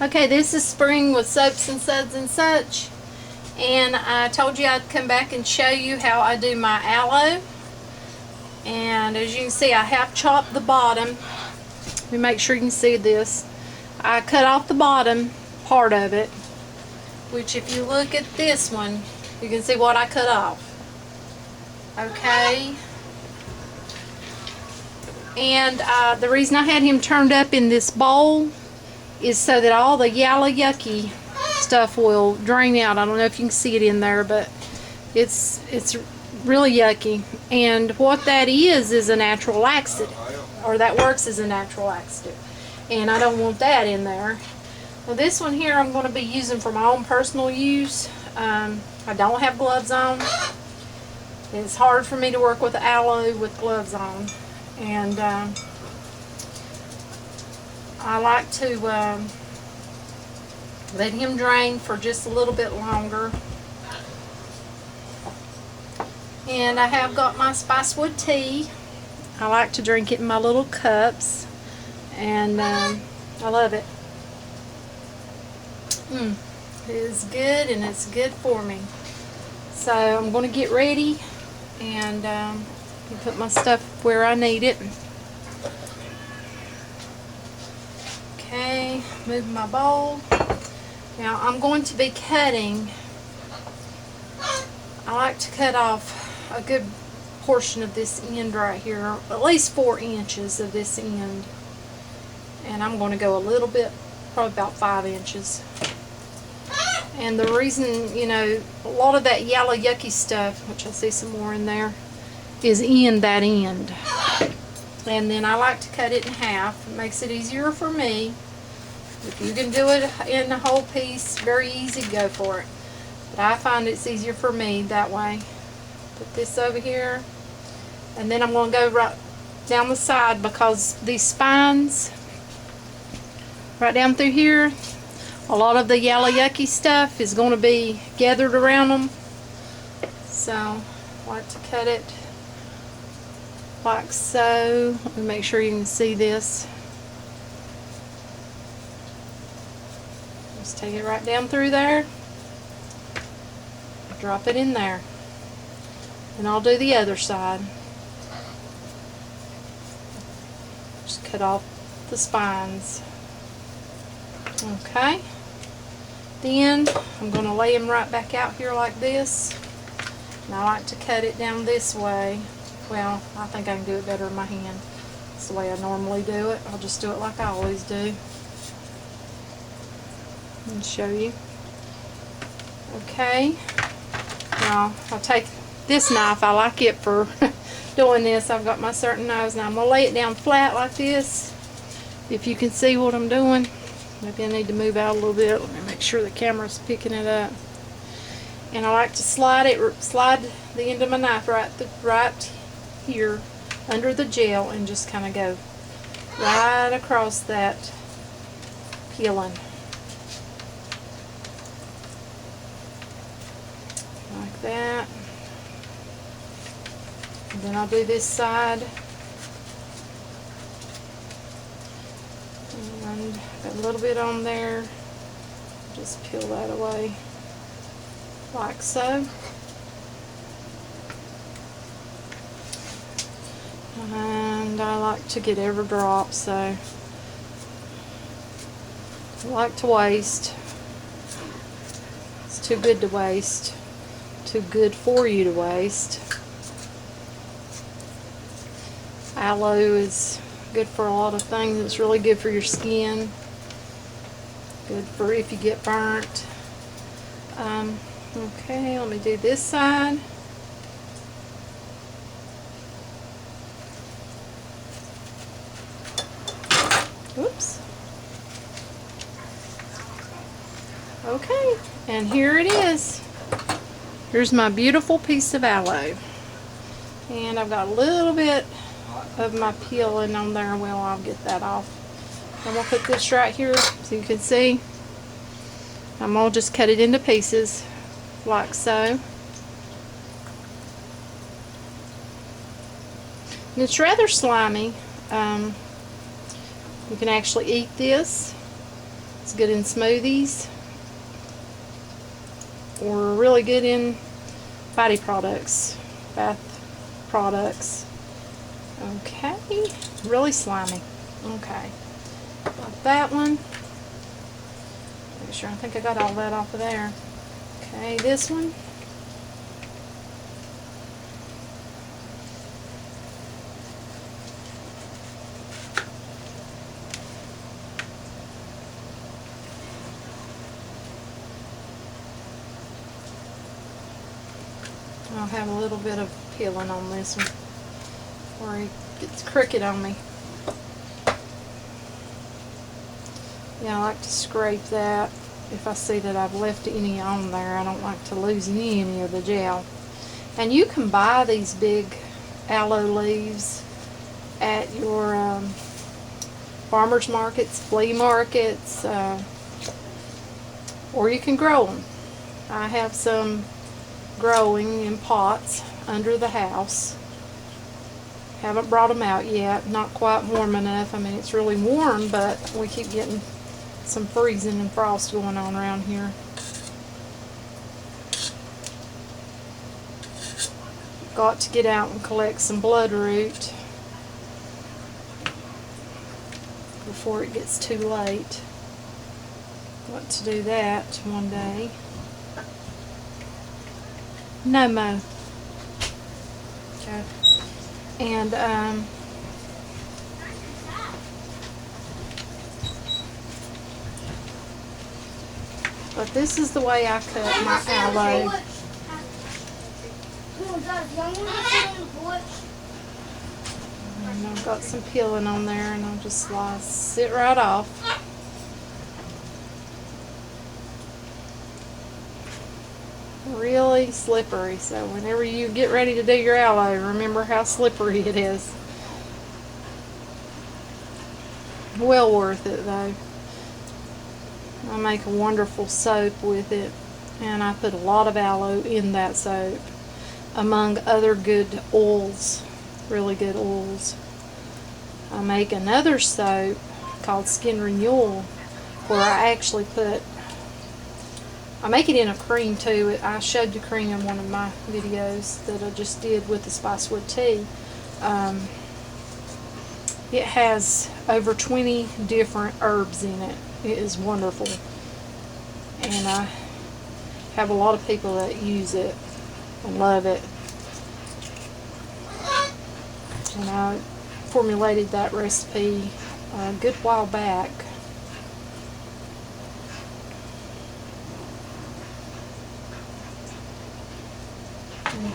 Okay, this is spring with soaps and suds and such, and I told you I'd come back and show you how I do my aloe. And as you can see, I have chopped the bottom. Let me make sure you can see this. I cut off the bottom part of it, which if you look at this one, you can see what I cut off. Okay. And the reason I had him turned up in this bowl is so that all the yellow yucky stuff will drain out. I don't know if you can see it in there, but it's really yucky. And what that is a natural laxative, or that works as a natural laxative. And I don't want that in there. Well, this one here I'm going to be using for my own personal use. I don't have gloves on. It's hard for me to work with aloe with gloves on. And I like to let him drain for just a little bit longer. And I have got my spicewood tea. I like to drink it in my little cups, and I love it. It is good, and it's good for me. So I'm going to get ready and put my stuff where I need it. Okay, move my bowl. Now I'm going to be cutting. I like to cut off a good portion of this end right here, at least 4 inches of this end. And I'm going to go a little bit, probably about 5 inches. And the reason, you know, a lot of that yellow yucky stuff, which I see some more in there, is in that end. And then I like to cut it in half. It makes it easier for me. If you can do it in a whole piece, very easy, go for it. But I find it's easier for me that way. Put this over here. And then I'm going to go right down the side, because these spines right down through here, a lot of the yellow yucky stuff is going to be gathered around them. So I like to cut it like so. Let me make sure you can see this. Just take it right down through there. Drop it in there. And I'll do the other side. Just cut off the spines. Okay. Then I'm going to lay them right back out here like this. And I like to cut it down this way. Well, I think I can do it better in my hand. That's the way I normally do it. I'll just do it like I always do. And show you. Okay. Now I'll take this knife. I like it for doing this. I've got my certain knives. Now I'm going to lay it down flat like this. If you can see what I'm doing. Maybe I need to move out a little bit. Let me make sure the camera's picking it up. And I like to slide the end of my knife right here under the gel, and just kind of go right across that peeling. Like that. And then I'll do this side. And got a little bit on there. Just peel that away like so. And I like to get every drop, so I like to waste. It's too good to waste. Too good for you to waste. Aloe is good for a lot of things. It's really good for your skin. Good for if you get burnt. Okay, let me do this side. Oops. Okay, and here it is. Here's my beautiful piece of aloe. And I've got a little bit of my peeling on there. Well, I'll get that off. I'm going to put this right here so you can see. I'm going to just cut it into pieces like so. And it's rather slimy. You can actually eat this. It's good in smoothies, or really good in body products, bath products. Okay, really slimy. Okay, got that one. Make sure, I think I got all that off of there. Okay, this one. I'll have a little bit of peeling on this one, or it gets crooked on me. Yeah, I like to scrape that if I see that I've left any on there. I don't like to lose any of the gel. And you can buy these big aloe leaves at your farmers markets, flea markets, or you can grow them. I have some growing in pots under the house. Haven't brought them out yet. Not quite warm enough. I mean, it's really warm, but we keep getting some freezing and frost going on around here. Got to get out and collect some bloodroot before it gets too late. Got to do that one day. No mo. Okay. And but this is the way I cut my aloe. And I've got some peeling on there, and I'll just slice it right off. Really slippery, so whenever you get ready to do your aloe, remember how slippery it is. Well worth it though. I make a wonderful soap with it, and I put a lot of aloe in that soap, among other good oils, really good oils. I make another soap called Skin Renewal, where I actually I make it in a cream too. I showed the cream in one of my videos that I just did with the spicewood tea. It has over 20 different herbs in it. It is wonderful, and I have a lot of people that use it and love it. And I formulated that recipe a good while back.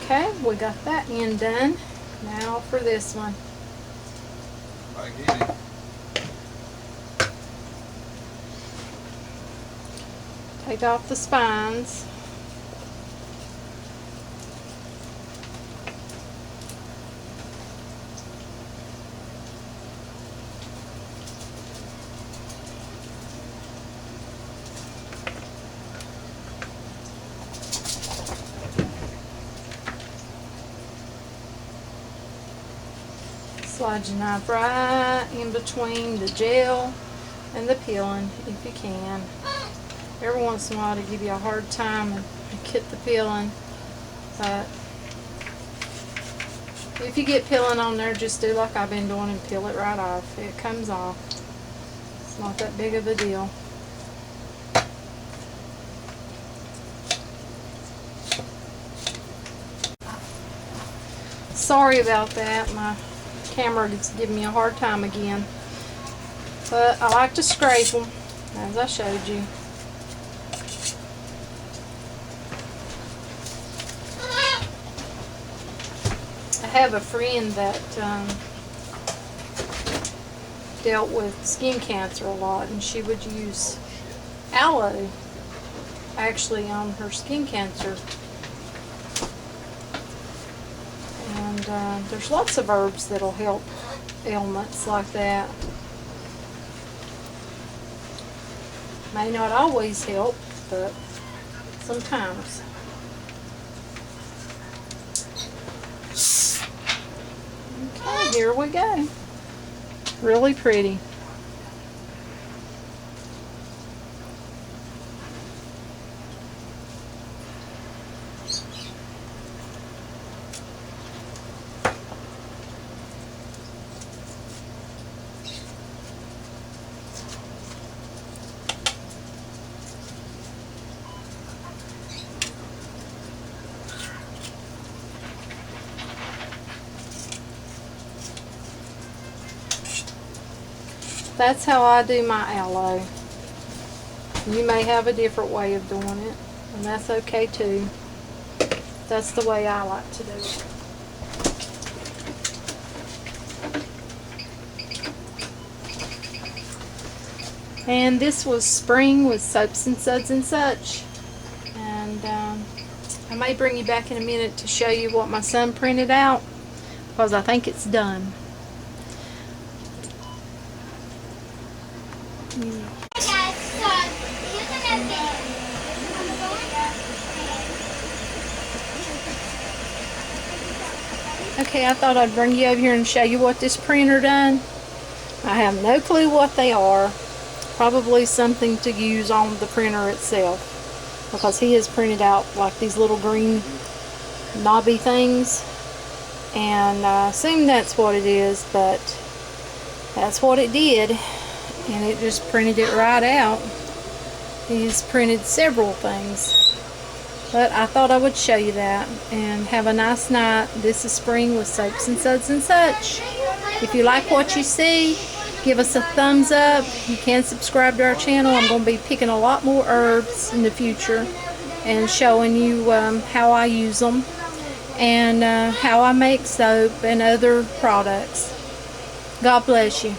Okay, we got that end done. Now for this one. Take off the spines. Slide your knife right in between the gel and the peeling if you can. Every once in a while to give you a hard time and get the peeling, but if you get peeling on there, just do like I've been doing and peel it right off. It comes off. It's not that big of a deal. Sorry about that. My camera is giving me a hard time again. But I like to scrape them, as I showed you. I have a friend that dealt with skin cancer a lot, and she would use aloe actually on her skin cancer. And there's lots of herbs that'll help ailments like that. May not always help, but sometimes. Okay, here we go. Really pretty. that's how I do my aloe. You may have a different way of doing it, and that's okay too. That's the way I like to do it. And this was Spring with Soaps and Suds and Such. And I may bring you back in a minute to show you what my son printed out, because I think it's done. Okay, I thought I'd bring you over here and show you what this printer done. I have no clue what they are. Probably something to use on the printer itself, because he has printed out like these little green knobby things, and I assume that's what it is, but that's what it did, and it just printed it right out. He's printed several things, but I thought I would show you that. And have a nice night. This is Spring with Soaps and Suds and Such. If you like what you see, give us a thumbs up. You can subscribe to our channel. I'm going to be picking a lot more herbs in the future and showing you how I use them, and how I make soap and other products. God bless you.